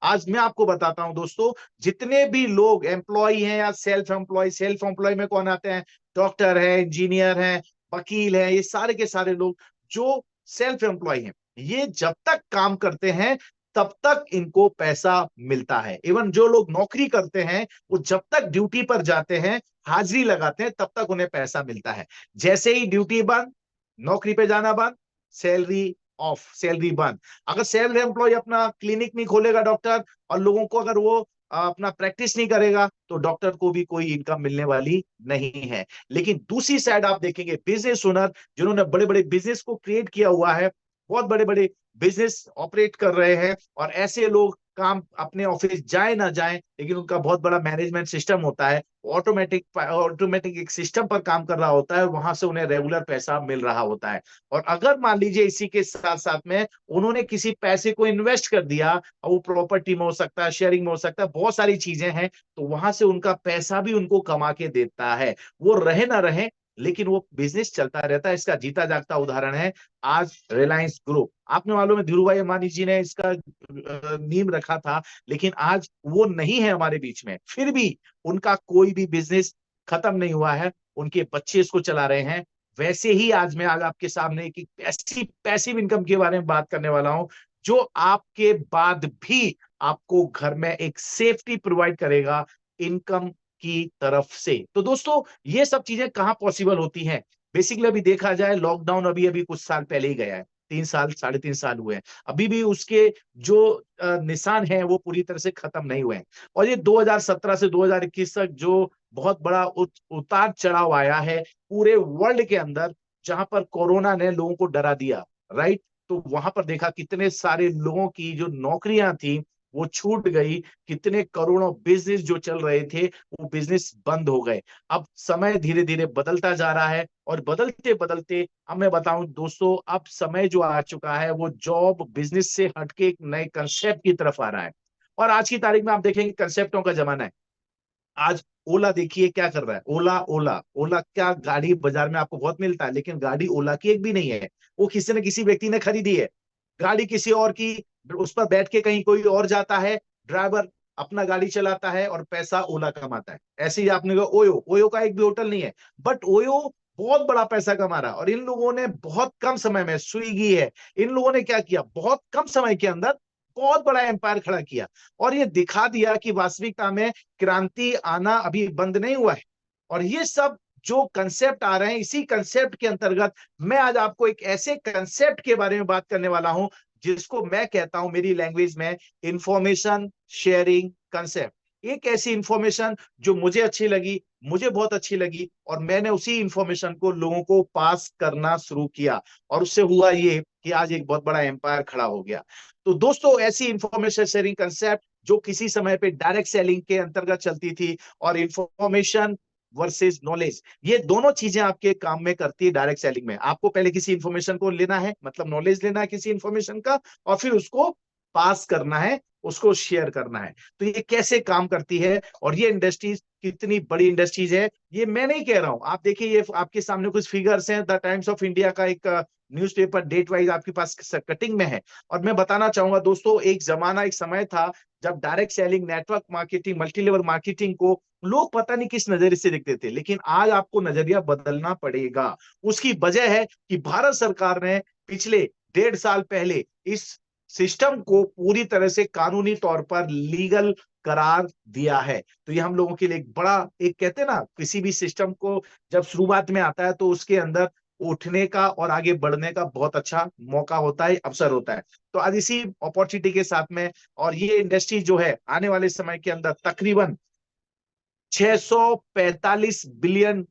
आज मैं आपको बताता हूं दोस्तों, जितने भी लोग एम्प्लॉय हैं या सेल्फ एम्प्लॉय में कौन आते हैं? डॉक्टर है, इंजीनियर है, वकील है, ये सारे के सारे लोग जो सेल्फ एम्प्लॉय हैं, ये जब तक काम करते हैं तब तक इनको पैसा मिलता है। इवन जो लोग नौकरी करते हैं, वो जब तक ड्यूटी पर जाते हैं, हाजिरी लगाते हैं, तब तक उन्हें पैसा मिलता है। जैसे ही ड्यूटी बंद, नौकरी पे जाना बंद, सैलरी ऑफ, सैलरी बंद। अगर सेल्फ एम्प्लॉय अपना क्लिनिक नहीं खोलेगा डॉक्टर, और लोगों को अगर वो अपना प्रैक्टिस नहीं करेगा, तो डॉक्टर को भी कोई इनकम मिलने वाली नहीं है। लेकिन दूसरी साइड आप देखेंगे, बिजनेस ओनर जिन्होंने बड़े बड़े बिजनेस को क्रिएट किया हुआ है, बहुत बड़े बड़े बिजनेस ऑपरेट कर रहे हैं, और ऐसे लोग काम अपने ऑफिस जाए ना जाए, लेकिन उनका बहुत बड़ा मैनेजमेंट सिस्टम होता है, ऑटोमेटिक एक सिस्टम पर काम कर रहा होता है, वहां से उन्हें रेगुलर पैसा मिल रहा होता है। और अगर मान लीजिए इसी के साथ साथ में उन्होंने किसी पैसे को इन्वेस्ट कर दिया, और वो प्रॉपर्टी में हो सकता है, शेयरिंग में हो सकता है, बहुत सारी चीजें हैं, तो वहां से उनका पैसा भी उनको कमा के देता है। वो रहे ना रहे, लेकिन वो बिजनेस चलता रहता है। इसका जीता जागता उदाहरण है आज रिलायंस ग्रुप। आपने मालूम है धीरू भाई अंबानी जी ने इसका नींव रखा था, लेकिन आज वो नहीं है हमारे बीच में, फिर भी उनका कोई भी बिजनेस खत्म नहीं हुआ है, उनके बच्चे इसको चला रहे हैं। वैसे ही आज आपके सामने एक ऐसी पैसिव इनकम के बारे में बात करने वाला हूं, जो आपके बाद भी आपको घर में एक सेफ्टी प्रोवाइड करेगा इनकम की तरफ से। तो दोस्तों, ये सब चीजें कहां पॉसिबल होती हैं? बेसिकली अभी देखा जाए, लॉकडाउन अभी अभी कुछ साल पहले ही गया है, 3 साल, 3.5 साल हुए हैं। अभी भी उसके जो निशान हैं वो पूरी तरह से खत्म नहीं हुए हैं। और ये 2017 से 2021 तक जो बहुत बड़ा उतार चढ़ाव आया है पूरे वर्ल्ड के अंदर, जहां पर कोरोना ने लोगों को डरा दिया, राइट? तो वहां पर देखा कितने सारे लोगों की जो नौकरियां थी वो छूट गई, कितने करोड़ों बिजनेस जो चल रहे थे वो बिजनेस बंद हो गए। अब समय धीरे धीरे बदलता जा रहा है, और बदलते बदलते अब मैं बताऊं दोस्तों, अब समय जो आ चुका है वो जॉब बिजनेस से हटके एक नए कंसेप्ट की तरफ आ रहा है। और आज की तारीख में आप देखेंगे कंसेप्टों का जमाना है। आज ओला देखिए क्या कर रहा है। ओला ओला ओला क्या गाड़ी बाजार में आपको बहुत मिलता है, लेकिन गाड़ी ओला की एक भी नहीं है। वो किसी न किसी व्यक्ति ने खरीदी है, गाड़ी किसी और की, उस पर बैठ के कहीं कोई और जाता है, ड्राइवर अपना गाड़ी चलाता है और पैसा ओला कमाता है। ऐसे ही आपने कहा ओयो, ओयो का एक भी होटल नहीं है, बट ओयो बहुत बड़ा पैसा कमा रहा है। और इन लोगों ने बहुत कम समय में, स्विगी है, इन लोगों ने क्या किया, बहुत कम समय के अंदर बहुत बड़ा एम्पायर खड़ा किया, और ये दिखा दिया कि वास्तविकता में क्रांति आना अभी बंद नहीं हुआ है। और ये सब जो कंसेप्ट आ रहे हैं, इसी कंसेप्ट के अंतर्गत मैं आज आपको एक ऐसे कंसेप्ट के बारे में बात करने वाला हूं, जिसको मैं कहता हूं मेरी लैंग्वेज में इंफॉर्मेशन शेयरिंग कंसेप्ट। एक ऐसी इंफॉर्मेशन जो मुझे अच्छी लगी, मुझे बहुत अच्छी लगी, और मैंने उसी इंफॉर्मेशन को लोगों को पास करना शुरू किया, और उससे हुआ ये कि आज एक बहुत बड़ा एम्पायर खड़ा हो गया। तो दोस्तों, ऐसी इंफॉर्मेशन शेयरिंग कंसेप्ट जो किसी समय पे डायरेक्ट सेलिंग के अंतर्गत चलती थी, और इंफॉर्मेशन वर्सेस नॉलेज, ये दोनों चीजें आपके काम में करती है डायरेक्ट सेलिंग में। आपको पहले किसी इंफॉर्मेशन को लेना है, मतलब नॉलेज लेना है किसी इंफॉर्मेशन का, और फिर उसको पास करना है, उसको शेयर करना है। तो ये कैसे काम करती है, और ये इंडस्ट्रीज कितनी बड़ी इंडस्ट्रीज है, ये मैं नहीं कह रहा हूं। आप देखिए, ये आपके सामने कुछ फिगर्स हैं, द टाइम्स ऑफ इंडिया का एक न्यूज़पेपर डेट वाइज आपके पास कटिंग में है। और मैं बताना चाहूंगा दोस्तों, एक समय था जब direct selling, network marketing, multi level marketing को लोग पता नहीं किस नजरिए से देखते थे, लेकिन आज आपको नजरिया बदलना पड़ेगा। उसकी वजह है कि भारत सरकार ने पिछले 1.5 साल पहले इस सिस्टम को पूरी तरह से कानूनी तौर पर लीगल करार दिया है। तो ये हम लोगों के लिए एक बड़ा, एक कहते हैं ना, किसी भी सिस्टम को जब शुरुआत में आता है तो उसके अंदर उठने का और आगे बढ़ने का बहुत अच्छा मौका होता है, अवसर होता है। तो आज इसी अपॉर्चुनिटी के साथ में, और ये इंडस्ट्री जो है आने वाले समय के अंदर तकरीबन 645 बिलियन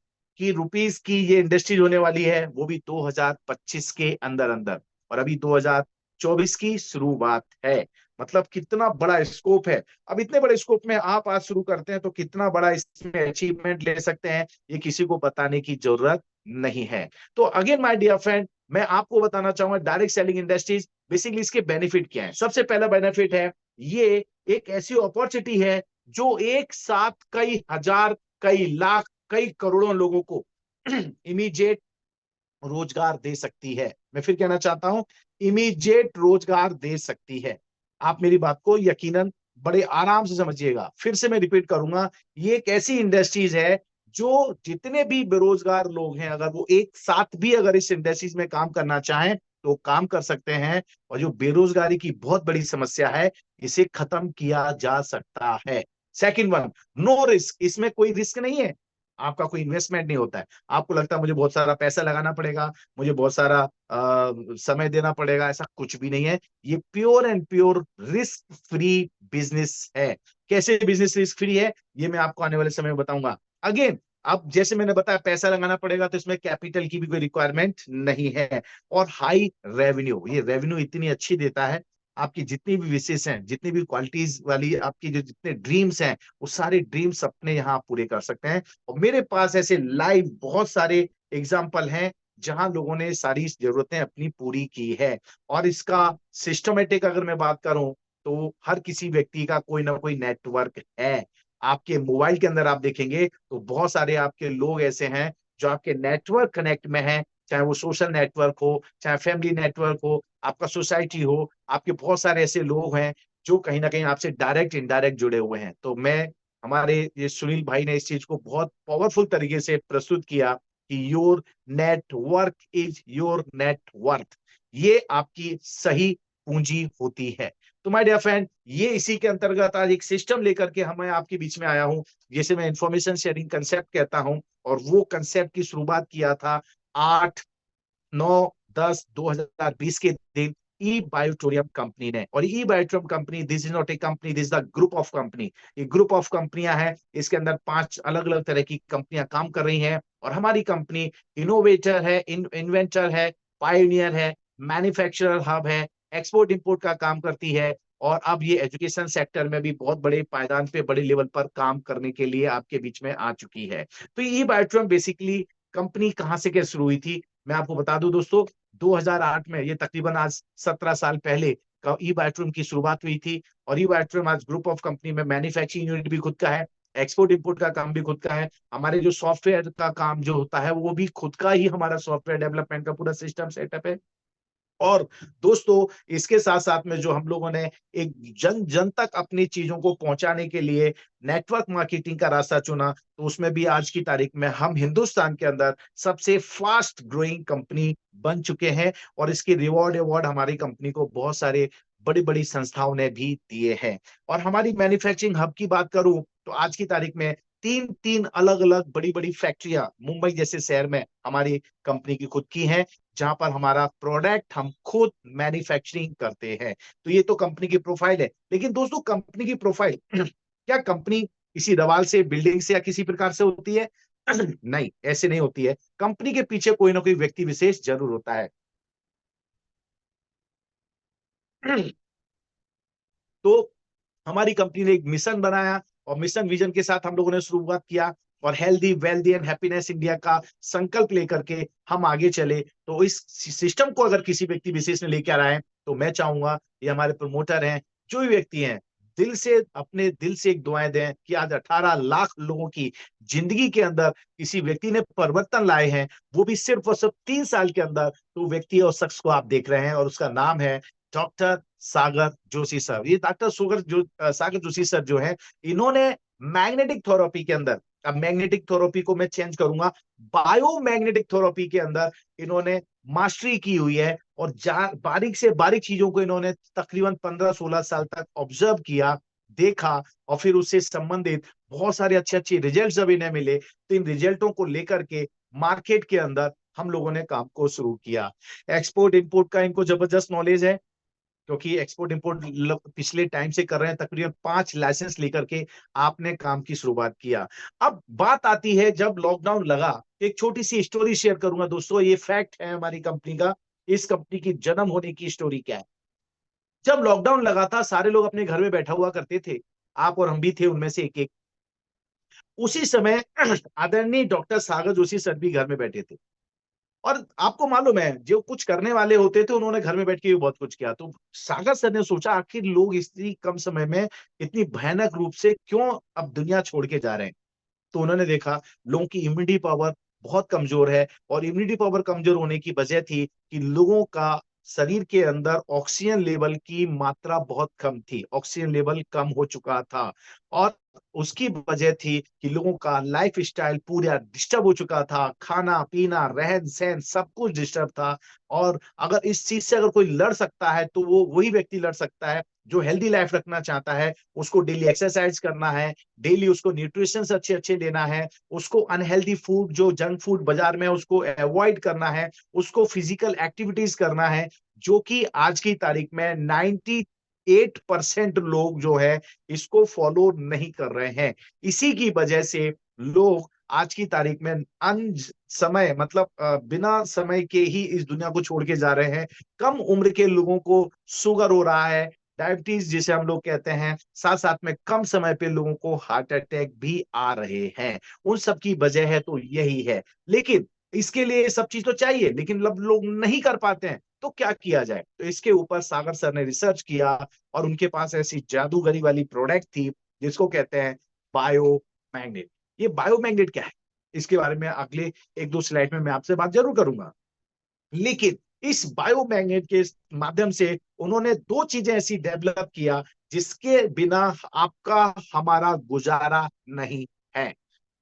की रुपीस की ये इंडस्ट्री होने वाली है, वो भी 2025 के अंदर अंदर। और अभी 2024 की शुरुआत है। मतलब कितना बड़ा स्कोप है। अब इतने बड़े स्कोप में आप आज शुरू करते हैं तो कितना बड़ा इसमें अचीवमेंट ले सकते हैं, ये किसी को बताने की जरूरत नहीं है। तो अगेन माय डियर फ्रेंड, मैं आपको बताना चाहूंगा डायरेक्ट सेलिंग इंडस्ट्रीज बेसिकली इसके बेनिफिट क्या है। सबसे पहला बेनिफिट है, ये एक ऐसी अपॉर्चुनिटी है जो एक साथ कई हजार, कई लाख, कई करोड़ों लोगों को इमीडिएट रोजगार दे सकती है। मैं फिर कहना चाहता हूं, इमीडिएट रोजगार दे सकती है। आप मेरी बात को यकीनन बड़े आराम से समझिएगा, फिर से मैं रिपीट करूंगा, ये एक ऐसी इंडस्ट्रीज है जो जितने भी बेरोजगार लोग हैं, अगर वो एक साथ भी अगर इस इंडस्ट्रीज में काम करना चाहें तो काम कर सकते हैं। और जो बेरोजगारी की बहुत बड़ी समस्या है, इसे खत्म किया जा सकता है। सेकंड वन, नो रिस्क, इसमें कोई रिस्क नहीं है, आपका कोई इन्वेस्टमेंट नहीं होता है। आपको लगता है मुझे बहुत सारा पैसा लगाना पड़ेगा, मुझे बहुत सारा समय देना पड़ेगा, ऐसा कुछ भी नहीं है। ये pure and pure risk free business है। कैसे बिजनेस रिस्क फ्री है, ये मैं आपको आने वाले समय में बताऊंगा। अगेन, अब जैसे मैंने बताया पैसा लगाना पड़ेगा, तो इसमें कैपिटल की भी कोई रिक्वायरमेंट नहीं है। और हाई रेवेन्यू, ये रेवेन्यू इतनी अच्छी देता है, आपकी जितनी भी विशेष हैं, जितनी भी क्वालिटीज वाली आपकी जो जितने ड्रीम्स हैं, वो सारे ड्रीम्स अपने यहाँ आप पूरे कर सकते हैं। और मेरे पास ऐसे लाइव बहुत सारे एग्जाम्पल हैं जहां लोगों ने सारी जरूरतें अपनी पूरी की है। और इसका सिस्टमेटिक अगर मैं बात करूं, तो हर किसी व्यक्ति का कोई ना कोई नेटवर्क है। आपके मोबाइल के अंदर आप देखेंगे तो बहुत सारे आपके लोग ऐसे हैं जो आपके नेटवर्क कनेक्ट में हैं, चाहे वो सोशल नेटवर्क हो, चाहे फैमिली नेटवर्क हो, आपका सोसाइटी हो, आपके बहुत सारे ऐसे लोग हैं जो कहीं ना कहीं आपसे डायरेक्ट इनडायरेक्ट जुड़े हुए हैं। तो मैं, हमारे ये सुनील भाई ने इस चीज को बहुत पावरफुल तरीके से प्रस्तुत किया कि your network is your net worth, ये आपकी सही पूंजी होती है। तो माय डियर फ्रेंड, ये इसी के अंतर्गत आज एक सिस्टम लेकर के मैं आपके बीच में आया हूं, जिसे मैं इंफॉर्मेशन शेयरिंग कंसेप्ट कहता हूं। और वो कंसेप्ट की शुरुआत किया था 8-9-10-2020 के दिन ई बायोटोरियम कंपनी ने। और ई बायोटोरियम company, this is not a company, this is the group of company. ये ग्रुप ऑफ कंपनियां हैं, इसके अंदर 5 अलग अलग तरह की कंपनियां काम कर रही हैं। और हमारी कंपनी इनोवेटर है, इन्वेंटर है, पायोनियर है, मैन्युफैक्चरर हब है, एक्सपोर्ट इंपोर्ट का काम करती है। और अब ये एजुकेशन सेक्टर में भी बहुत बड़े पायदान पे, बड़े लेवल पर काम करने के लिए आपके बीच में आ चुकी है। तो ई बायोटोरियम बेसिकली कंपनी कहां से क्या शुरू हुई थी, मैं आपको बता दूं दोस्तों। 2008 में, ये तकरीबन आज 17 साल पहले का ई बायोट्रियम की शुरुआत हुई थी। और ई बायोट्रियम आज ग्रुप ऑफ कंपनी में मैन्युफैक्चरिंग यूनिट भी खुद का है, एक्सपोर्ट इंपोर्ट का काम भी खुद का है, हमारे जो सॉफ्टवेयर का काम जो होता है वो भी खुद का ही, हमारा सॉफ्टवेयर डेवलपमेंट का पूरा सिस्टम सेटअप है। और दोस्तों, इसके साथ साथ में जो हम लोगों ने एक जन जन तक अपनी चीजों को पहुंचाने के लिए नेटवर्क मार्केटिंग का रास्ता चुना, तो उसमें भी आज की तारीख में हम हिंदुस्तान के अंदर सबसे फास्ट ग्रोइंग कंपनी बन चुके हैं। और इसके रिवॉर्ड अवार्ड हमारी कंपनी को बहुत सारे बड़ी बड़ी संस्थाओं ने भी दिए हैं। और हमारी मैन्युफैक्चरिंग हब की बात करूं, तो आज की तारीख में तीन तीन अलग अलग बड़ी बड़ी फैक्ट्रियां मुंबई जैसे शहर में हमारी कंपनी की खुद की हैं, जहां पर हमारा प्रोडक्ट हम खुद मैन्युफैक्चरिंग करते हैं। तो ये तो कंपनी की प्रोफाइल है। लेकिन दोस्तों, कंपनी की प्रोफाइल क्या कंपनी किसी दवाल से, बिल्डिंग से या किसी प्रकार से होती है? नहीं, ऐसे नहीं होती है। कंपनी के पीछे कोई ना कोई व्यक्ति विशेष जरूर होता है। तो हमारी कंपनी ने एक मिशन बनाया, और मिशन विजन के साथ हम लोगों ने शुरुआत किया। और healthy wealthy and happiness India का संकल्प लेकर के हम आगे चले। तो इस सिस्टम को अगर किसी व्यक्ति विशेष ने लेकर आए, तो मैं चाहूंगा, ये हमारे प्रमोटर हैं, जो भी व्यक्ति हैं, दिल से, अपने दिल से एक दुआएं दें कि आज 18 लाख लोगों की जिंदगी के अंदर किसी व्यक्ति ने परिवर्तन लाए हैं, वो भी सिर्फ और सिर्फ 3 साल के अंदर। तो व्यक्ति और शख्स को आप देख रहे हैं, और उसका नाम है डॉक्टर सागर जोशी सर। ये डॉक्टर सागर जोशी सर जो है, इन्होंने मैग्नेटिक थेरेपी के अंदर, अब मैग्नेटिक थेरेपी को मैं चेंज करूंगा, बायो मैग्नेटिक थेरेपी के अंदर इन्होंने मास्टरी की हुई है। और बारीक से बारीक चीजों को इन्होंने तकरीबन 15-16 साल तक ऑब्जर्व किया, देखा, और फिर उससे संबंधित बहुत सारे अच्छे अच्छे रिजल्ट जब इन्हें मिले, तो इन रिजल्टों को लेकर के मार्केट के अंदर हम लोगों ने काम को शुरू किया। एक्सपोर्ट इंपोर्ट का इनको जबरदस्त नॉलेज है, क्योंकि एक्सपोर्ट इंपोर्ट पिछले टाइम से कर रहे हैं, तकरीबन 5 लाइसेंस लेकर के आपने काम की शुरुआत किया। अब बात आती है, जब लॉकडाउन लगा, एक छोटी सी स्टोरी शेयर करूंगा दोस्तों, ये फैक्ट है हमारी कंपनी का। इस कंपनी की जन्म होने की स्टोरी क्या है? जब लॉकडाउन लगा था, सारे लोग अपने घर में बैठा हुआ करते थे, आप और हम भी थे उनमें से एक एक। उसी समय आदरणीय डॉक्टर सागर जोशी सर भी घर में बैठे थे। और आपको मालूम है, जो कुछ करने वाले होते थे, उन्होंने घर में बैठ के भी बहुत कुछ किया। तो सागर सर ने सोचा, आखिर लोग इतनी कम समय में इतनी भयानक रूप से क्यों अब दुनिया छोड़ के जा रहे हैं? तो उन्होंने देखा लोगों की इम्यूनिटी पावर बहुत कमजोर है, और इम्यूनिटी पावर कमजोर होने की वजह थी कि लोगों का शरीर के अंदर ऑक्सीजन लेवल की मात्रा बहुत कम थी, ऑक्सीजन लेवल कम हो चुका था। और उसकी वजह थी कि लोगों का लाइफ स्टाइल पूरा डिस्टर्ब हो चुका था, खाना पीना रहन सहन सब कुछ डिस्टर्ब था। और अगर इस चीज से अगर कोई लड़ सकता है तो वो वही व्यक्ति लड़ सकता है जो हेल्दी लाइफ रखना चाहता है। उसको डेली एक्सरसाइज करना है, डेली उसको न्यूट्रिशन अच्छे अच्छे लेना है, उसको अनहेल्दी फूड जो जंक फूड बाजार में है उसको अवॉइड करना है, उसको फिजिकल एक्टिविटीज करना है, जो कि आज की तारीख में 98% लोग जो है इसको फॉलो नहीं कर रहे हैं। इसी की वजह से लोग आज की तारीख में अन समय मतलब बिना समय के ही इस दुनिया को छोड़ के जा रहे हैं। कम उम्र के लोगों को शुगर हो रहा है, डायबिटीज जिसे हम लोग कहते हैं, साथ साथ में कम समय पे लोगों को हार्ट अटैक भी आ रहे हैं। उन सब की वजह है तो यही है। लेकिन इसके लिए सब चीज तो चाहिए, लेकिन अब लोग नहीं कर पाते हैं, तो क्या किया जाए? तो इसके ऊपर सागर सर ने रिसर्च किया और उनके पास ऐसी जादूगरी वाली प्रोडक्ट थी जिसको कहते हैं बायो मैग्नेट। ये बायो मैग्नेट क्या है, इसके बारे में अगले एक दो स्लाइड में मैं आपसे बात जरूर करूंगा। लेकिन इस बायोमैग्नेट के माध्यम से उन्होंने दो चीजें ऐसी डेवलप किया जिसके बिना आपका हमारा गुजारा नहीं है।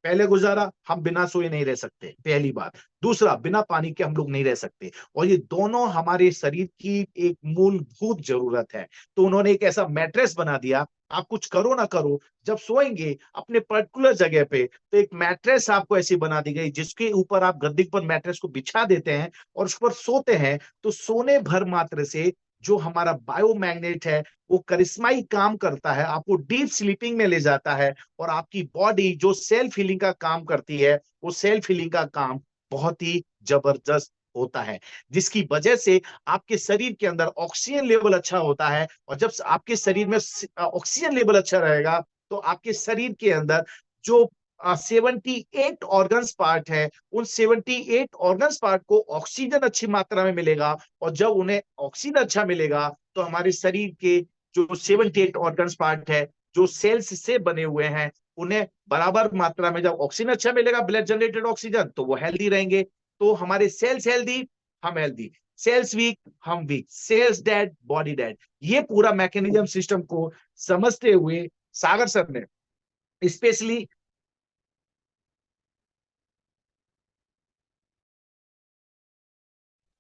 पहले गुजारा, हम बिना सोए नहीं रह सकते, पहली बात। दूसरा, बिना पानी के हम लोग नहीं रह सकते, और ये दोनों हमारे शरीर की एक मूलभूत जरूरत है। तो उन्होंने एक ऐसा मैट्रेस बना दिया, आप कुछ करो ना करो, जब सोएंगे अपने पर्टिकुलर जगह पे, तो एक मैट्रेस आपको ऐसी बना दी गई जिसके ऊपर आप गद्दे पर मैट्रेस को बिछा देते हैं और उस पर सोते हैं, तो सोने भर मात्र से जो हमारा बायोमैग्नेट है वो करिश्माई काम करता है, आपको डीप स्लीपिंग में ले जाता है। और आपकी बॉडी जो सेल्फ हीलिंग का काम करती है, वो सेल्फ हीलिंग का काम बहुत ही जबरदस्त होता है, जिसकी वजह से आपके शरीर के अंदर ऑक्सीजन लेवल अच्छा होता है। और जब आपके शरीर में ऑक्सीजन लेवल अच्छा रहेगा, तो आपके शरीर के अंदर जो 78 ऑर्गन्स पार्ट है, उन 78 ऑर्गन्स पार्ट को ऑक्सीजन अच्छी मात्रा में मिलेगा। और जब उन्हें ऑक्सीजन अच्छा मिलेगा, तो हमारे शरीर के जो 78 ऑर्गन्स पार्ट है, जो सेल्स से बने हुए हैं, उन्हें बराबर मात्रा में जब ऑक्सीजन अच्छा मिलेगा, ब्लड जनरेटेड ऑक्सीजन, तो वो हेल्दी रहेंगे। तो हमारे सेल्स हेल्दी, हम हेल्दी। सेल्स वीक, हम weak. Cells dead, body dead. ये पूरा मैकेनिज्म सिस्टम को समझते हुए सागर सर ने स्पेशली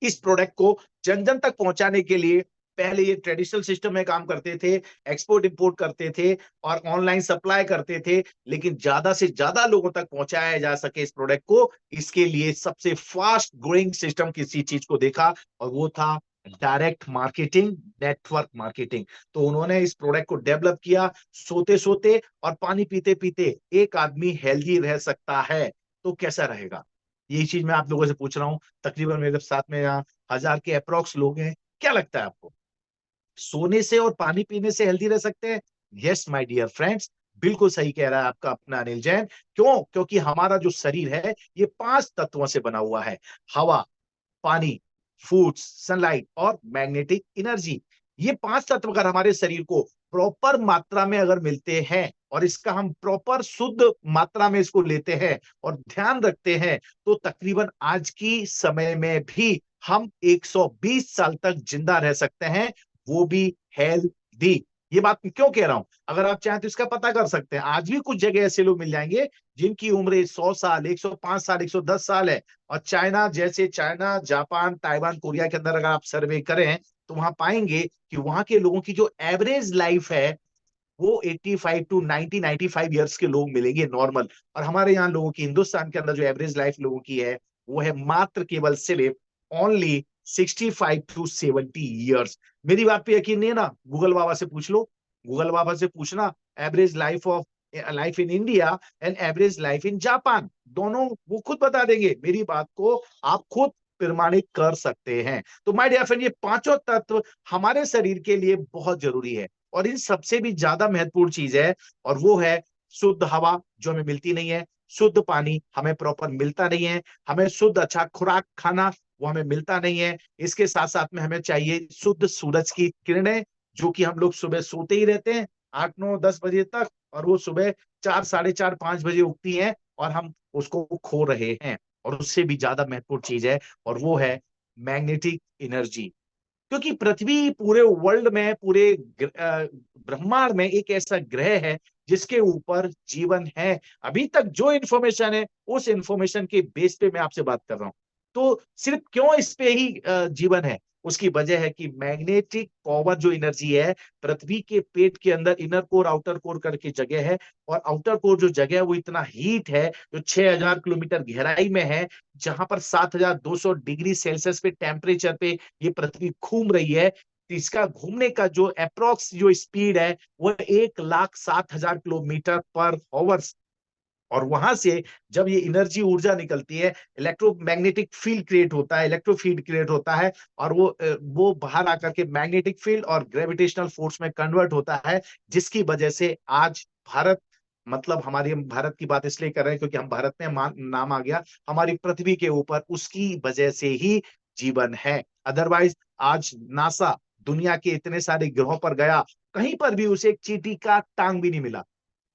इस प्रोडक्ट को जन जन तक पहुंचाने के लिए, पहले ये ट्रेडिशनल सिस्टम में काम करते थे, एक्सपोर्ट इंपोर्ट करते थे और ऑनलाइन सप्लाई करते थे। लेकिन ज्यादा से ज्यादा लोगों तक पहुंचाया जा सके इस प्रोडक्ट को, इसके लिए सबसे फास्ट ग्रोइंग सिस्टम किसी चीज को देखा, और वो था डायरेक्ट मार्केटिंग, नेटवर्क मार्केटिंग। तो उन्होंने इस प्रोडक्ट को डेवलप किया। सोते सोते और पानी पीते पीते एक आदमी हेल्दी रह सकता है, तो कैसा रहेगा? यही चीज मैं आप लोगों से पूछ रहा हूँ। तकरीबन मेरे साथ में यहाँ 1000 के अप्रोक्स लोग हैं। क्या लगता है आपको, सोने से और पानी पीने से हेल्दी रह सकते हैं? यस माय डियर फ्रेंड्स, बिल्कुल सही कह रहा है आपका अपना अनिल जैन। क्यों? क्योंकि हमारा जो शरीर है ये 5 तत्वों से बना हुआ है: हवा, पानी, फूड्स, सनलाइट और मैग्नेटिक एनर्जी। ये 5 तत्व अगर हमारे शरीर को प्रॉपर मात्रा में अगर मिलते हैं, और इसका हम प्रॉपर शुद्ध मात्रा में इसको लेते हैं और ध्यान रखते हैं, तो तकरीबन आज की समय में भी हम 120 साल तक जिंदा रह सकते हैं, वो भी हेल्दी। ये बात मैं क्यों कह रहा हूं? अगर आप चाहें तो इसका पता कर सकते हैं। आज भी कुछ जगह ऐसे लोग मिल जाएंगे जिनकी उम्र 100 साल, 105 साल, 110 साल है। और चाइना जैसे, चाइना, जापान, ताइवान, कोरिया के अंदर अगर आप सर्वे करें, तो वहां पाएंगे कि वहां के लोगों की जो एवरेज लाइफ है वो 85 टू 95 ईयर्स के लोग मिलेंगे नॉर्मल। और हमारे यहाँ लोगों की, हिंदुस्तान के अंदर जो एवरेज लाइफ लोगों की है, वो है मात्र केवल सिर्फ ओनली 65 टू 70 ईयर्स। मेरी बात पे यकीन नहीं है ना? गूगल बाबा से पूछ लो, गूगल बाबा से पूछना average life in India and average life in Japan, दोनों वो खुद बता देंगे। मेरी बात को आप खुद प्रमाणित कर सकते हैं। तो माय डियर फ्रेंड, ये पांचों तत्व हमारे शरीर के लिए बहुत जरूरी है। और इन सबसे भी ज्यादा महत्वपूर्ण चीज है, और वो है शुद्ध हवा, जो हमें मिलती नहीं है। शुद्ध पानी हमें प्रॉपर मिलता नहीं है। हमें शुद्ध अच्छा खुराक खाना, वो हमें मिलता नहीं है। इसके साथ साथ में हमें चाहिए शुद्ध सूरज की किरणें, जो कि हम लोग सुबह सोते ही रहते हैं 8 9 10 बजे तक, और वो सुबह 4 4:30 5 बजे उगती हैं, और हम उसको खो रहे हैं। और उससे भी ज्यादा महत्वपूर्ण चीज है, और वो है मैग्नेटिक एनर्जी। क्योंकि पृथ्वी पूरे वर्ल्ड में, पूरे ब्रह्मांड में एक ऐसा ग्रह है जिसके ऊपर जीवन है। अभी तक जो इंफॉर्मेशन है उस इंफॉर्मेशन के बेस पे मैं आपसे बात कर रहा हूं। तो सिर्फ क्यों इस पे ही जीवन है, उसकी वजह है कि मैग्नेटिक पावर जो एनर्जी है, पृथ्वी के पेट के अंदर इनर कोर आउटर कोर करके जगह है, और आउटर कोर जो जगह है वो इतना हीट है, जो 6000 किलोमीटर गहराई में है, जहां पर 7200 डिग्री सेल्सियस पे टेम्परेचर पे ये पृथ्वी घूम रही है। तो इसका घूमने का जो अप्रोक्स जो स्पीड है वो 1,07,000 किलोमीटर पर आवर्स। और वहां से जब ये एनर्जी ऊर्जा निकलती है, इलेक्ट्रोमैग्नेटिक फील्ड क्रिएट होता है, इलेक्ट्रोफील्ड क्रिएट होता है, और वो बाहर आकर के मैग्नेटिक फील्ड और ग्रेविटेशनल फोर्स में कन्वर्ट होता है, जिसकी वजह से आज भारत, मतलब हमारी, हम भारत की बात इसलिए कर रहे हैं क्योंकि हम भारत में नाम आ गया, हमारी पृथ्वी के ऊपर उसकी वजह से ही जीवन है। अदरवाइज आज नासा दुनिया के इतने सारे ग्रहों पर गया, कहीं पर भी उसे एक चींटी का टांग भी नहीं मिला।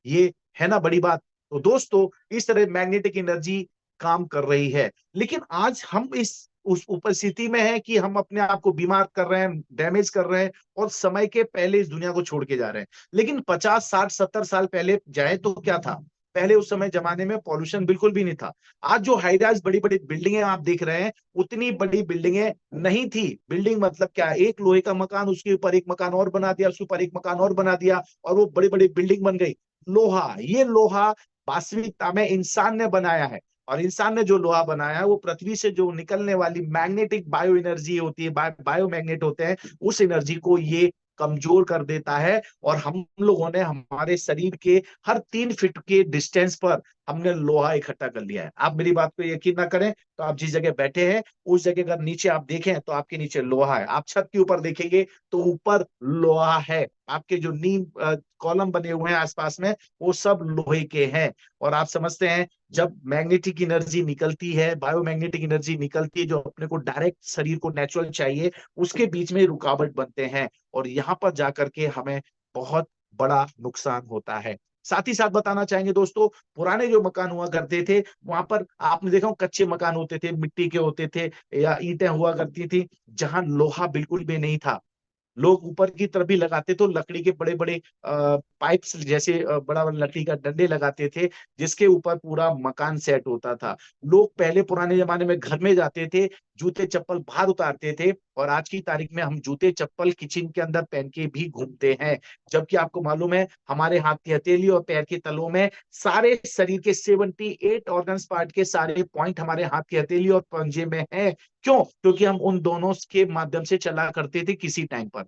ये है ना बड़ी बात। तो दोस्तों, इस तरह मैग्नेटिक एनर्जी काम कर रही है। लेकिन आज हम इस उस उपस्थिति में है कि हम अपने आप को बीमार कर रहे हैं, डैमेज कर रहे हैं, और समय के पहले इस दुनिया को छोड़ के जा रहे हैं। लेकिन 50 60 70 साल पहले जाए तो क्या था? पहले उस समय जमाने में पॉल्यूशन बिल्कुल भी नहीं था। आज जो हाईराइज बड़ी बड़ी बिल्डिंगें आप देख रहे हैं, उतनी बड़ी बिल्डिंगें नहीं थी। बिल्डिंग मतलब क्या, एक लोहे का मकान, उसके ऊपर एक मकान और बना दिया, उसके ऊपर एक मकान और बना दिया, और वो बड़ी बड़ी बिल्डिंग बन गई। लोहा, ये लोहा वास्तविकता में इंसान ने बनाया है। और इंसान ने जो लोहा बनाया है वो पृथ्वी से जो निकलने वाली मैग्नेटिक बायो एनर्जी होती है, बायो मैग्नेट होते हैं, उस एनर्जी को ये कमजोर कर देता है। और हम लोगों ने हमारे शरीर के हर 3 फीट के डिस्टेंस पर हमने लोहा इकट्ठा कर लिया है। आप मेरी बात पे यकीन ना करें तो आप जिस जगह बैठे हैं उस जगह अगर नीचे आप देखें तो आपके नीचे लोहा है। आप छत के ऊपर देखेंगे तो ऊपर लोहा है। आपके जो नीम कॉलम बने हुए हैं आसपास में, वो सब लोहे के हैं। और आप समझते हैं, जब मैग्नेटिक एनर्जी निकलती है, बायोमैग्नेटिक एनर्जी निकलती है, जो अपने को डायरेक्ट शरीर को नेचुरल चाहिए, उसके बीच में रुकावट बनते हैं, और यहाँ पर जाकर के हमें बहुत बड़ा नुकसान होता है। साथ ही साथ बताना चाहेंगे दोस्तों, पुराने जो मकान हुआ करते थे, वहां पर आपने देखा हो कच्चे मकान होते थे, मिट्टी के होते थे, या ईंटें हुआ करती थी, जहां लोहा बिल्कुल भी नहीं था। लोग ऊपर की तरफ भी लगाते तो लकड़ी के बड़े बड़े पाइप्स जैसे बड़ा बड़ा लकड़ी का डंडे लगाते थे, जिसके ऊपर पूरा मकान सेट होता था। लोग पहले पुराने जमाने में घर में जाते थे, जूते चप्पल बाहर उतारते थे, और आज की तारीख में हम जूते चप्पल किचन के अंदर पहन के भी घूमते हैं। जबकि आपको मालूम है, हमारे हाथ की हथेली और पैर के तलों में सारे शरीर के 78 ऑर्गन्स पार्ट के सारे पॉइंट हमारे हाथ की हथेली और पंजे में है। क्यों? क्योंकि हम उन दोनों के माध्यम से चला करते थे किसी टाइम पर,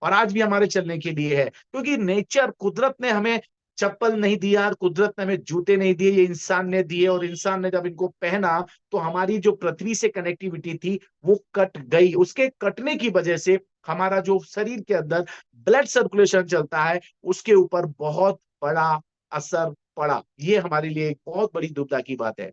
और आज भी हमारे चलने के लिए है। क्योंकि नेचर, कुदरत ने हमें चप्पल नहीं दिया, कुदरत ने हमें जूते नहीं दिए, ये इंसान ने दिए। और इंसान ने जब इनको पहना तो हमारी जो पृथ्वी से कनेक्टिविटी थी वो कट गई। उसके कटने की वजह से हमारा जो शरीर के अंदर ब्लड सर्कुलेशन चलता है, उसके ऊपर बहुत बड़ा असर पड़ा। ये हमारे लिए एक बहुत बड़ी दुविधा की बात है।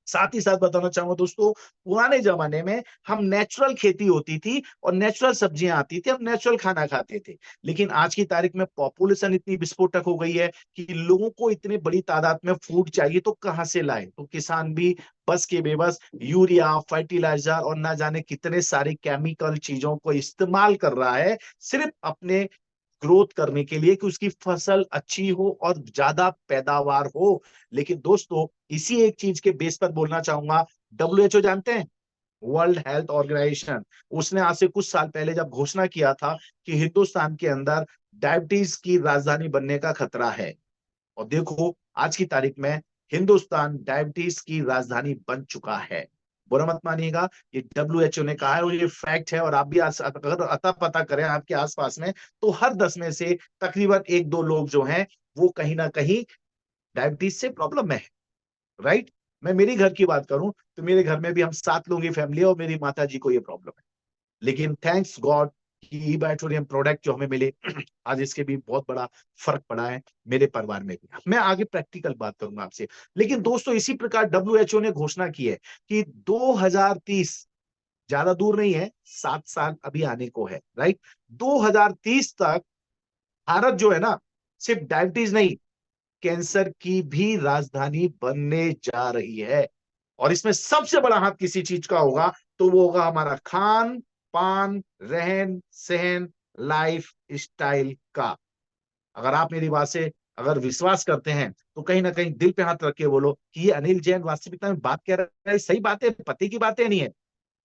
साथ ही साथ बताना चाहूंगा दोस्तों, पुराने जमाने में हम नेचुरल खेती होती थी और नेचुरल सब्जियां आती थी, हम नेचुरल खाना खाते थे। लेकिन आज की तारीख में पॉपुलेशन इतनी विस्फोटक हो गई है कि लोगों को इतनी बड़ी तादाद में फूड चाहिए, तो कहां से लाए? तो किसान भी बस के बेबस यूरिया, फर्टिलाइजर और ना जाने कितने सारे केमिकल चीजों को इस्तेमाल कर रहा है, सिर्फ अपने ग्रोथ करने के लिए, कि उसकी फसल अच्छी हो और ज्यादा पैदावार हो। लेकिन दोस्तों, इसी एक चीज के बेस पर बोलना चाहूंगा, डब्ल्यूएचओ जानते हैं, वर्ल्ड हेल्थ ऑर्गेनाइजेशन, उसने आज से कुछ साल पहले जब घोषणा किया था कि हिंदुस्तान के अंदर डायबिटीज की राजधानी बनने का खतरा है, और देखो आज की तारीख में हिंदुस्तान डायबिटीज की राजधानी बन चुका है। बुरा मत मानिएगा, ये डब्ल्यूएचओ ने कहा है और ये फैक्ट है। और आप भी अगर अता पता करें आपके आसपास में, तो हर 10 में से तकरीबन 1 2 लोग जो हैं वो कहीं ना कहीं डायबिटीज से प्रॉब्लम में है। राइट? मैं मेरी घर की बात करूं तो मेरे घर में भी हम 7 लोगों की फैमिली है, और मेरी माता जी को ये प्रॉब्लम है। लेकिन थैंक्स गॉड कि ई बैटोरियम प्रोडक्ट जो हमें मिले, आज इसके भी बहुत बड़ा फर्क पड़ा है मेरे परिवार में भी। मैं आगे प्रैक्टिकल बात करूंगा आपसे। लेकिन दोस्तों, इसी प्रकार डब्ल्यूएचओ ने घोषणा की है कि 2030, ज्यादा दूर नहीं है, 7 साल अभी आने को है, राइट? 2030 तक भारत जो है ना, सिर्फ डायबिटीज नहीं, कैंसर की भी राजधानी बनने जा रही है। और इसमें सबसे बड़ा हाथ किसी चीज का होगा तो वो होगा हमारा खान पान रहन सहन लाइफ स्टाइल का। अगर आप मेरी बात से अगर विश्वास करते हैं तो कहीं ना कहीं दिल पे हाथ रख के बोलो कि ये अनिल जैन वास्तविकता में बात कह रहा है, सही बात है, पते की बातें नहीं है,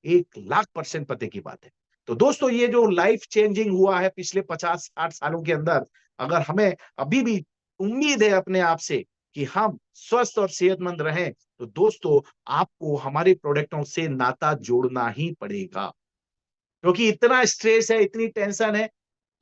1,00,000% पते की बात है। तो दोस्तों ये जो लाइफ चेंजिंग हुआ है पिछले 50-60 सालों के अंदर, अगर हमें अभी भी उम्मीद है अपने आप से कि हम स्वस्थ और सेहतमंद रहें, तो दोस्तों आपको हमारे प्रोडक्टों से नाता जोड़ना ही पड़ेगा। क्योंकि इतना स्ट्रेस है, इतनी टेंशन है,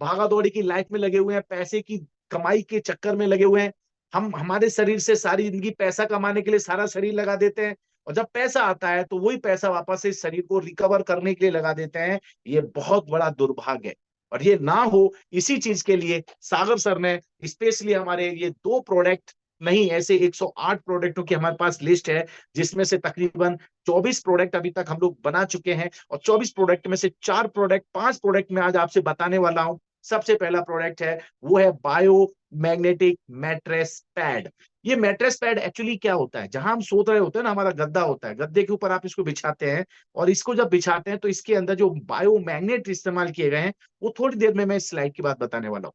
भागा दौड़ी की लाइफ में लगे हुए हैं, पैसे की कमाई के चक्कर में लगे हुए हैं। हम हमारे शरीर से सारी जिंदगी पैसा कमाने के लिए सारा शरीर लगा देते हैं, और जब पैसा आता है तो वही पैसा वापस से शरीर को रिकवर करने के लिए लगा देते हैं। ये बहुत बड़ा दुर्भाग्य है। और ये ना हो, इसी चीज के लिए सागर सर ने स्पेशली हमारे ये 2 प्रोडक्ट नहीं, ऐसे 108 प्रोडक्टों की हमारे पास लिस्ट है, जिसमें से तकरीबन 24 प्रोडक्ट अभी तक हम लोग बना चुके हैं। और 24 प्रोडक्ट में से 5 प्रोडक्ट में आज आपसे बताने वाला हूं। सबसे पहला प्रोडक्ट है, वो है बायो मैग्नेटिक मैट्रेस पैड। ये मैट्रेस पैड एक्चुअली क्या होता है, जहां हम सो रहे होते हैं ना, हमारा गद्दा होता है, गद्दे के ऊपर आप इसको बिछाते हैं, और इसको जब बिछाते हैं तो इसके अंदर जो बायो मैग्नेट इस्तेमाल किए गए हैं, वो थोड़ी देर में मैं इस स्लाइड की बात बताने वाला हूँ।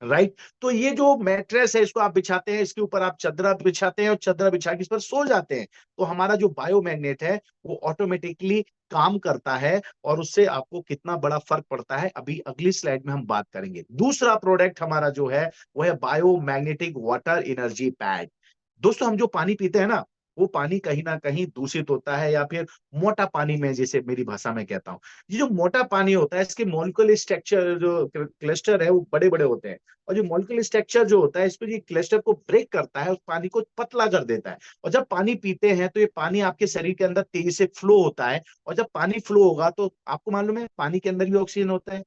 राइट। तो ये जो मैट्रेस है, इसको आप बिछाते हैं, इसके ऊपर आप चदरा बिछाते हैं और चदरा बिछा के इस पर सो जाते हैं, तो हमारा जो बायो मैग्नेट है वो ऑटोमेटिकली काम करता है, और उससे आपको कितना बड़ा फर्क पड़ता है अभी अगली स्लाइड में हम बात करेंगे। दूसरा प्रोडक्ट हमारा जो है वो है bio magnetic water energy pad. दोस्तों हम जो पानी पीते हैं ना, वो पानी कहीं ना कहीं दूषित होता है, या फिर मोटा पानी में, जैसे मेरी भाषा में कहता हूँ, ये जो मोटा पानी होता है इसके मॉलिक्यूलर स्ट्रक्चर जो क्लस्टर है वो बड़े बड़े होते हैं, और जो मॉलिक्यूलर स्ट्रक्चर जो होता है इस पर ये क्लस्टर को ब्रेक करता है, उस पानी को पतला कर देता है। और जब पानी पीते हैं तो ये पानी आपके शरीर के अंदर तेजी से फ्लो होता है, और जब पानी फ्लो होगा तो आपको मालूम है पानी के अंदर भी ऑक्सीजन होता है।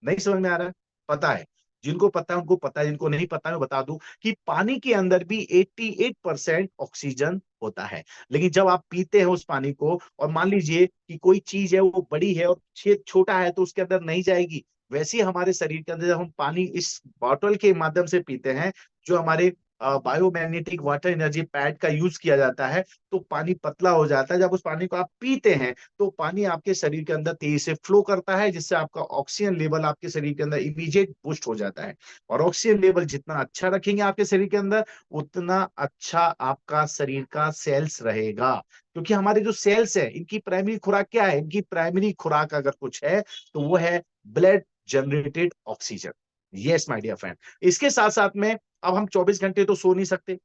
नहीं समझ में आ रहा है? पता है, जिनको पता है उनको पता है, जिनको नहीं पता है मैं बता दूं कि पानी के अंदर भी 88% ऑक्सीजन होता है। लेकिन जब आप पीते हैं उस पानी को, और मान लीजिए कि कोई चीज है वो बड़ी है और छेद छोटा है, तो उसके अंदर नहीं जाएगी। वैसे ही हमारे शरीर के अंदर जब हम पानी इस बॉटल के माध्यम से पीते हैं, जो हमारे बायोमैग्नेटिक वाटर एनर्जी पैड का यूज किया जाता है, तो पानी पतला हो जाता है। जब उस पानी को आप पीते हैं तो पानी आपके शरीर के अंदर तेजी से फ्लो करता है, जिससे आपका ऑक्सीजन लेवल आपके शरीर के अंदर इमीडिएट बूस्ट हो जाता है। और ऑक्सीजन लेवल जितना अच्छा रखेंगे आपके शरीर के अंदर, उतना अच्छा आपका शरीर का सेल्स रहेगा। क्योंकि हमारे जो सेल्स है, इनकी प्राइमरी खुराक क्या है? इनकी प्राइमरी खुराक अगर कुछ है तो वो है blood generated oxygen. Yes my dear friend. इसके साथ साथ में अब हम 24 घंटे तो सो नहीं सकते,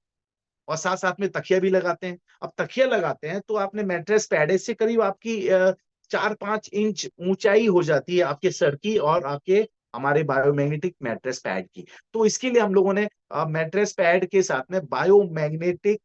और साथ साथ में तकिया भी लगाते हैं। अब तकिया लगाते हैं तो आपने मैट्रेस पैड, इससे करीब आपकी 4-5 इंच ऊंचाई हो जाती है आपके सर की और आपके हमारे बायोमैग्नेटिक मैट्रेस पैड की। तो इसके लिए हम लोगों ने मैट्रेस पैड के साथ में बायोमैग्नेटिक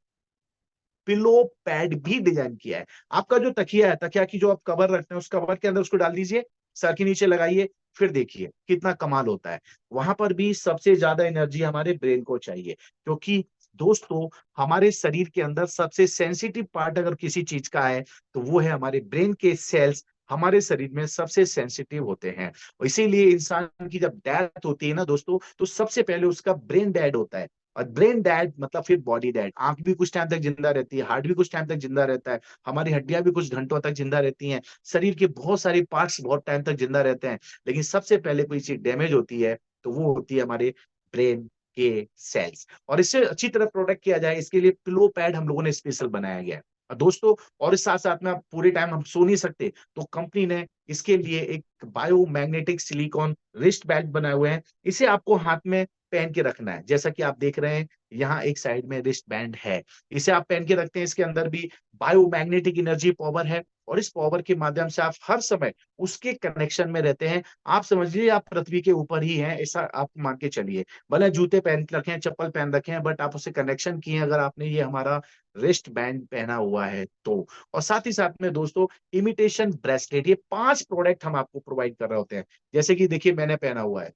पिलो पैड भी डिजाइन किया है। आपका जो तकिया है, तकिया की जो आप कवर रखते हैं, उस कवर के अंदर उसको डाल दीजिए, सर के नीचे लगाइए, फिर देखिए कितना कमाल होता है। वहां पर भी सबसे ज्यादा एनर्जी हमारे ब्रेन को चाहिए, क्योंकि दोस्तों हमारे शरीर के अंदर सबसे सेंसिटिव पार्ट अगर किसी चीज का है तो वो है हमारे ब्रेन के सेल्स। हमारे शरीर में सबसे सेंसिटिव होते हैं, और इसीलिए इंसान की जब डेथ होती है ना दोस्तों, तो सबसे पहले उसका ब्रेन डेड होता है। और ब्रेन डेड मतलब फिर बॉडी डेड। आंख भी कुछ टाइम तक जिंदा रहती है, हार्ट भी कुछ टाइम तक जिंदा रहता है, हमारी हड्डियां भी कुछ घंटों तक जिंदा रहती हैं, शरीर के बहुत सारे पार्ट्स बहुत टाइम तक जिंदा रहते हैं। लेकिन सबसे पहले कोई चीज डैमेज होती है तो वो होती है हमारे ब्रेन के सेल्स। और इससे अच्छी तरह प्रोटेक्ट किया जाए, इसके लिए पिलो पैड हम लोगों ने स्पेशल बनाया गया है। और दोस्तों और इस साथ साथ में आप पूरे टाइम हम सो नहीं सकते, तो कंपनी ने इसके लिए एक बायोमैग्नेटिक सिलिकॉन रिस्ट बैंड बनाए हुए हैं। इसे आपको हाथ में पहन के रखना है, जैसा कि आप देख रहे हैं यहाँ एक साइड में रिस्ट बैंड है। इसे आप पहन के रखते हैं, इसके अंदर भी बायोमैग्नेटिक एनर्जी पावर है, और इस पावर के माध्यम से आप हर समय उसके कनेक्शन में रहते हैं। आप समझ लीजिए आप पृथ्वी के ऊपर ही हैं, ऐसा आप मान के चलिए। भले जूते पहन के रखे हैं, चप्पल पहन रखे हैं, बट आप उससे कनेक्शन किए अगर आपने ये हमारा रिस्ट बैंड पहना हुआ है तो। और साथ ही साथ में दोस्तों इमिटेशन ब्रेसलेट, ये 5 प्रोडक्ट हम आपको प्रोवाइड कर रहे होते हैं। जैसे कि देखिए मैंने पहना हुआ है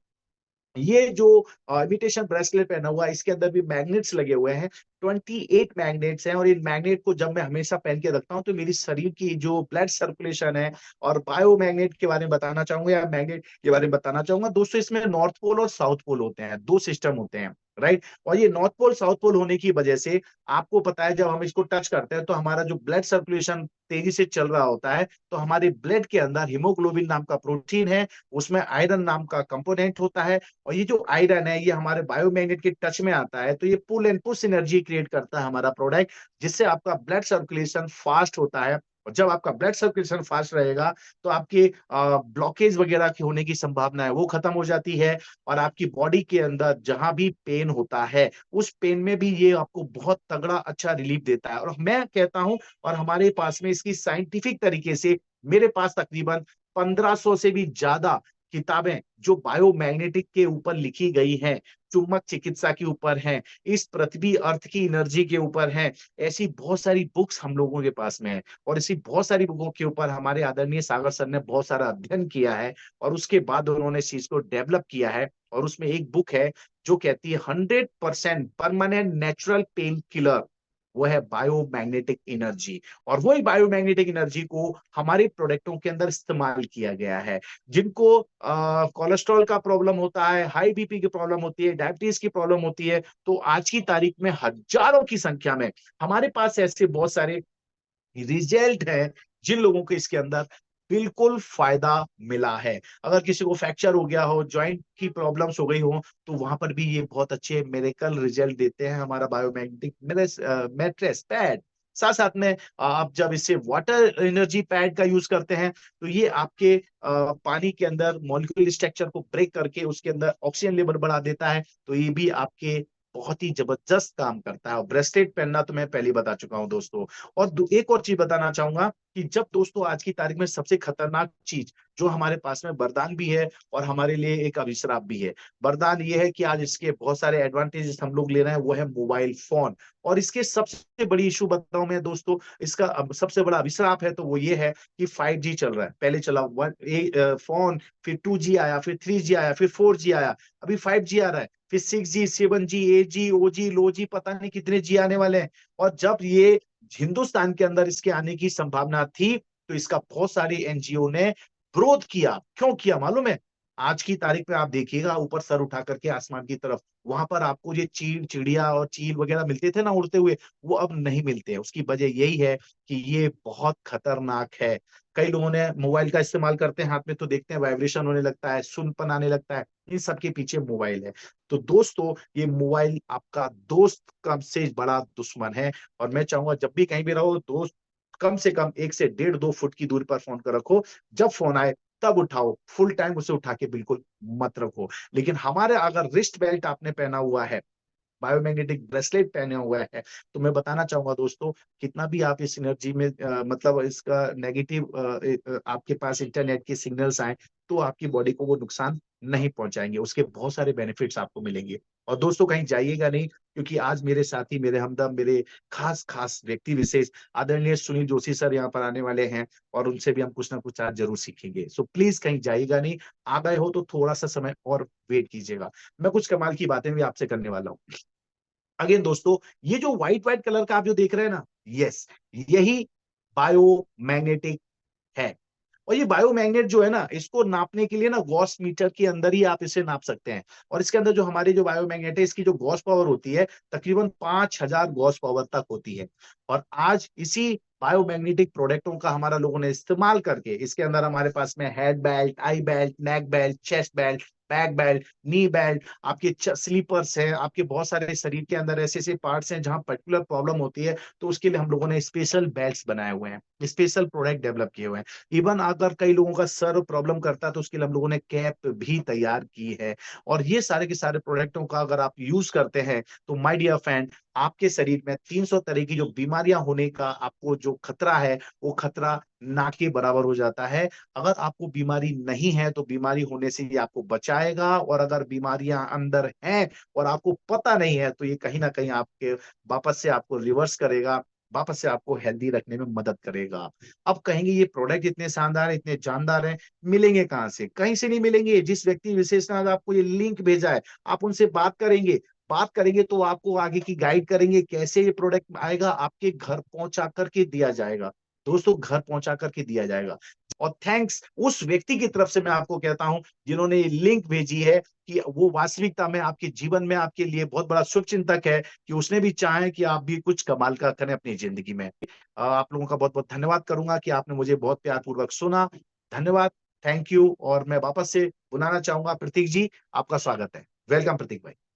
ये जो इमिटेशन ब्रेसलेट पहना हुआ है, इसके अंदर भी मैग्नेट्स लगे हुए हैं। 28 मैग्नेट्स हैं, और इन मैग्नेट को जब मैं हमेशा पहन के रखता हूं तो मेरी शरीर की जो ब्लड सर्कुलेशन है, और बायो मैग्नेट के बारे में बताना चाहूंगा या मैग्नेट के बारे में बताना चाहूंगा दोस्तों, इसमें नॉर्थ पोल और साउथ पोल होते हैं, 2 सिस्टम होते हैं। राइट। और ये नॉर्थ पोल साउथ पोल होने की वजह से आपको पता है, जब हम इसको टच करते हैं तो हमारा जो ब्लड सर्कुलेशन तेजी से चल रहा होता है, तो हमारे ब्लड के अंदर हीमोग्लोबिन नाम का प्रोटीन है, उसमें आयरन नाम का कंपोनेंट होता है। और ये जो आयरन है ये हमारे बायोमैग्नेट के टच में आता है, तो ये pull and push energy create करता है हमारा प्रोडक्ट, जिससे आपका ब्लड सर्कुलेशन फास्ट होता है। और जब आपका ब्लड सर्कुलेशन फास्ट रहेगा तो आपके ब्लॉकेज वगैरह की होने की संभावना है वो खत्म हो जाती है। और आपकी बॉडी के अंदर जहां भी पेन होता है उस पेन में भी ये आपको बहुत तगड़ा अच्छा रिलीफ देता है। और मैं कहता हूं, और हमारे पास में इसकी साइंटिफिक तरीके से, मेरे पास तकरीबन 1500 से भी ज्यादा किताबें जो बायोमैग्नेटिक के ऊपर लिखी गई हैं, चुंबक चिकित्सा के ऊपर हैं, इस पृथ्वी अर्थ की एनर्जी के ऊपर हैं, ऐसी बहुत सारी बुक्स हम लोगों के पास में है। और ऐसी बहुत सारी बुकों के ऊपर हमारे आदरणीय सागर सर ने बहुत सारा अध्ययन किया है, और उसके बाद उन्होंने इस चीज को डेवलप किया है। और उसमें एक बुक है जो कहती है 100% परमानेंट नेचुरल पेन किलर, वो है बायोमैग्नेटिक एनर्जी। और वही बायोमैग्नेटिक एनर्जी को हमारे प्रोडक्टों के अंदर इस्तेमाल किया गया है। जिनको कोलेस्ट्रॉल का प्रॉब्लम होता है, हाई बीपी की प्रॉब्लम होती है, डायबिटीज की प्रॉब्लम होती है, तो आज की तारीख में हजारों की संख्या में हमारे पास ऐसे बहुत सारे रिजल्ट है जिन लोगों को इसके अंदर बिल्कुल फायदा मिला है। अगर किसी को फ्रैक्चर हो गया हो, जॉइंट की प्रॉब्लम्स हो गई हो, तो वहां पर भी ये बहुत अच्छे मेडिकल रिजल्ट देते हैं हमारा बायोमैग्नेटिक मैट्रेस पैड। साथ साथ में आप जब इससे वाटर एनर्जी पैड का यूज करते हैं, तो ये आपके पानी के अंदर मॉलिक्यूलर स्ट्रक्चर को ब्रेक करके उसके अंदर ऑक्सीजन लेवल बढ़ा देता है, तो ये भी आपके बहुत ही जबरदस्त काम करता है। और ब्रेसलेट पहनना तो मैं पहले ही बता चुका हूं दोस्तों। और एक और चीज बताना चाहूंगा कि जब दोस्तों आज की तारीख में सबसे खतरनाक चीज जो हमारे पास में वरदान भी है और हमारे लिए एक अभिश्राप भी है। वरदान ये है कि आज इसके बहुत सारे एडवांटेजेस हम लोग ले रहे हैं, वो है मोबाइल फोन। और इसके सबसे बड़ी इशू बताऊं मैं दोस्तों, इसका सबसे बड़ा अभिश्राप है तो वो ये है कि 5G चल रहा है। पहले चला फोन, फिर 2G आया, फिर 3G आया, फिर 4G आया, अभी 5G आ रहा है, फिर 6G, 7G, 8G, OG, लो जी, पता नहीं कितने जी आने वाले हैं। और जब ये हिंदुस्तान के अंदर इसके आने की संभावना थी, तो इसका बहुत सारी एनजीओ ने विरोध किया। क्यों किया मालूम है? आज की तारीख में आप देखिएगा ऊपर सर उठा करके आसमान की तरफ, वहां पर आपको ये चिड़िया और चील वगैरह मिलते थे ना उड़ते हुए, वो अब नहीं मिलते हैं। उसकी वजह यही है कि ये बहुत खतरनाक है। कई लोगों ने मोबाइल का इस्तेमाल करते हैं, हाथ में तो देखते हैं वाइब्रेशन होने लगता है, सुनपन आने लगता है, इन सब के पीछे मोबाइल है। तो दोस्तों, ये मोबाइल आपका दोस्त कम से बड़ा दुश्मन है। और मैं चाहूंगा जब भी कहीं भी रहो, दोस्त कम से कम 1 से 1.5-2 फुट की दूरी पर फोन कर रखो। जब फोन आए तब उठाओ, फुल टाइम उसे उठा के बिल्कुल मत रखो। लेकिन हमारे अगर रिस्ट बेल्ट आपने पहना हुआ है, बायोमैग्नेटिक ब्रेसलेट पहने हुआ है, तो मैं बताना चाहूंगा दोस्तों, कितना भी आप इस एनर्जी में मतलब इसका नेगेटिव आपके पास इंटरनेट के सिग्नल्स आए, तो आपकी बॉडी को वो नुकसान नहीं पहुंचाएंगे। उसके बहुत सारे बेनिफिट्स आपको मिलेंगे। और दोस्तों कहीं जाइएगा नहीं, क्योंकि आज मेरे साथी, मेरे हमदम, मेरे खास खास व्यक्ति विशेष आदरणीय सुनील जोशी सर यहाँ पर आने वाले हैं, और उनसे भी हम कुछ ना कुछ आज जरूर सीखेंगे। सो प्लीज कहीं जाइएगा नहीं। आ गए हो तो थोड़ा सा समय और वेट कीजिएगा, मैं कुछ कमाल की बातें भी आपसे करने वाला हूँ। अगेन दोस्तों, ये जो व्हाइट व्हाइट कलर का आप जो देख रहे हैं ना, यस, यही बायोमैग्नेटिक है। और ये बायोमैग्नेट जो है ना, इसको नापने के लिए ना गॉस मीटर के अंदर ही आप इसे नाप सकते हैं। और इसके अंदर जो हमारी जो बायोमैग्नेट है, इसकी जो गॉस पावर होती है तकरीबन 5000 गॉस पावर तक होती है। और आज इसी बायोमैग्नेटिक प्रोडक्टों का हमारा लोगों ने इस्तेमाल करके, इसके अंदर हमारे पास में head belt, I belt, neck belt, chest belt, back belt, knee belt, आपके स्लीपर्स हैं, आपके बहुत सारे शरीर के अंदर ऐसे ऐसे पार्ट्स हैं जहां पर्टिकुलर प्रॉब्लम होती है, तो उसके लिए हम लोगों ने स्पेशल बेल्ट्स बनाए हुए हैं, स्पेशल प्रोडक्ट डेवलप किए हुए हैं। इवन अगर कई लोगों का सर प्रॉब्लम करता है, तो उसके लिए हम लोगों ने कैप भी तैयार की है। और ये सारे के सारे प्रोडक्टों का अगर आप यूज करते हैं, तो माय डियर फ्रेंड, आपके शरीर में 300 तरह की जो बीमारियां होने का आपको जो खतरा है, वो खतरा ना के बराबर हो जाता है। अगर आपको बीमारी नहीं है तो बीमारी होने से ये आपको बचाएगा, और अगर बीमारियां अंदर हैं और आपको पता नहीं है, तो ये कहीं ना कहीं आपके वापस से आपको रिवर्स करेगा, वापस से आपको हेल्दी रखने में मदद करेगा। अब कहेंगे ये प्रोडक्ट इतने शानदार है, इतने जानदार हैं, मिलेंगे कहाँ से? कहीं से नहीं मिलेंगे। जिस व्यक्ति विशेष ने आपको ये लिंक भेजा है, आप उनसे बात करेंगे तो आपको आगे की गाइड करेंगे, कैसे ये प्रोडक्ट आएगा, आपके घर पहुंचा करके दिया जाएगा। दोस्तों घर पहुंचा करके दिया जाएगा। और थैंक्स उस व्यक्ति की तरफ से मैं आपको कहता हूं जिन्होंने ये लिंक भेजी है, कि वो वास्तविकता में आपके जीवन में आपके लिए बहुत बड़ा शुभचिंतक है, कि उसने भी चाहा है कि आप भी कुछ कमाल का करें अपनी जिंदगी में। आप लोगों का बहुत बहुत धन्यवाद करूंगा कि आपने मुझे बहुत प्यारपूर्वक सुना। धन्यवाद। Thank you. और मैं वापस से बुलाना चाहूंगा प्रतीक जी, आपका स्वागत है। वेलकम प्रतीक भाई।